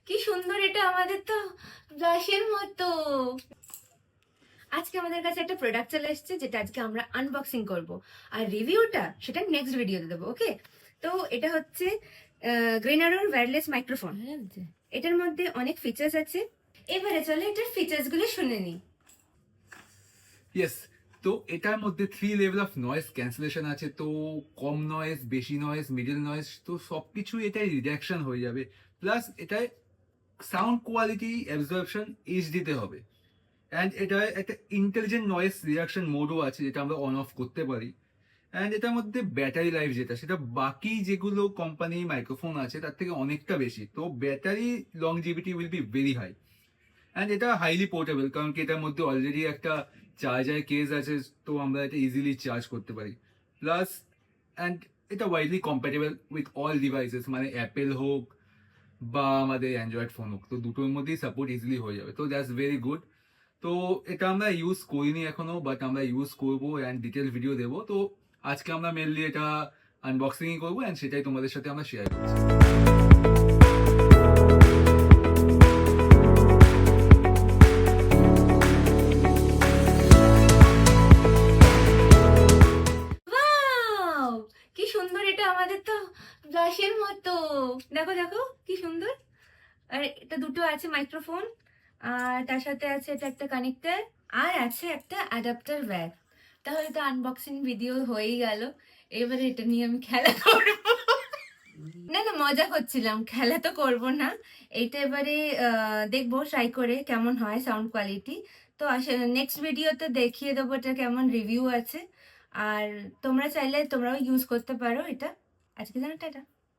কি সুন্দর, এটা আমাদের তো ব্লাশের মতো। আজকে আমাদের কাছে একটা প্রোডাক্ট চলে এসেছে যেটা আজকে আমরা আনবক্সিং করব, আর রিভিউটা সেটা নেক্সট ভিডিওতে দেবো। ওকে, তো এটা হচ্ছে গ্রেনারোর ওয়্যারলেস মাইক্রোফোন। এটার মধ্যে অনেক ফিচার্স আছে। এবারে চলে এটার ফিচার্স গুলো শুনে নিই। ইয়েস, তো এটার মধ্যে 3 লেভেল অফ নয়েজ ক্যান্সেলেশন আছে। তো কম নয়েজ, বেশি নয়েজ, মিডল নয়েজ, তো সবকিছু এটাই রিডাকশন হয়ে যাবে। প্লাস এটায় সাউন্ড কোয়ালিটি অ্যাবজর্পশন এইচডিতে হবে। অ্যান্ড এটায় একটা ইন্টেলিজেন্ট নয়েজ রিডাকশন মোডও আছে যেটা আমরা অন অফ করতে পারি। অ্যান্ড এটার মধ্যে ব্যাটারি লাইফ যেটা, সেটা বাকি যেগুলো কোম্পানি মাইক্রোফোন আছে তার থেকে অনেকটা বেশি। তো battery longevity will be very high. And এটা হাইলি পোর্টেবল, কারণ কি এটার মধ্যে অলরেডি একটা চার্জার কেস আছে, তো আমরা এটা ইজিলি চার্জ করতে পারি। প্লাস অ্যান্ড এটা widely compatible with all devices, মানে অ্যাপেল হোক বা আমাদের অ্যান্ড্রয়েড ফোন হোক, তো দুটোর মধ্যেই সাপোর্ট ইজিলি হয়ে যাবে। তো দ্যাটস ভেরি গুড। তো এটা আমরা ইউজ করিনি এখনো, বাট আমরা ইউজ করবো অ্যান্ড ডিটেল ভিডিও দেবো। তো আজকে আমরা মেনলি এটা আনবক্সিংই করবো অ্যান্ড সেটাই তোমাদের সাথে আমরা শেয়ার করছি। ওয়াও, কি সুন্দর, এটা আমাদের তো ব্লাশের মতো। দেখো দেখো কি সুন্দর। আর এটা দুটো আছে মাইক্রোফোন, আর তার সাথে আছে এটা একটা কানেক্টর, আর আছে একটা অ্যাডাপ্টার ব্যাগ। তাহলে তো আনবক্সিং ভিডিও হয়েই গেল। এবারে এটা নিয়ে আমি খেলা করব। না না, মজা করছিলাম, খেলা তো করব না। এইটা এবারে দেখবো ট্রাই করে কেমন হয় সাউন্ড কোয়ালিটি। তো আসলে নেক্সট ভিডিওতে দেখিয়ে দেবো এটা কেমন রিভিউ আছে। আর তোমরা চাইলে তোমরাও ইউজ করতে পারো এটা। আজকে জানো, টাটা।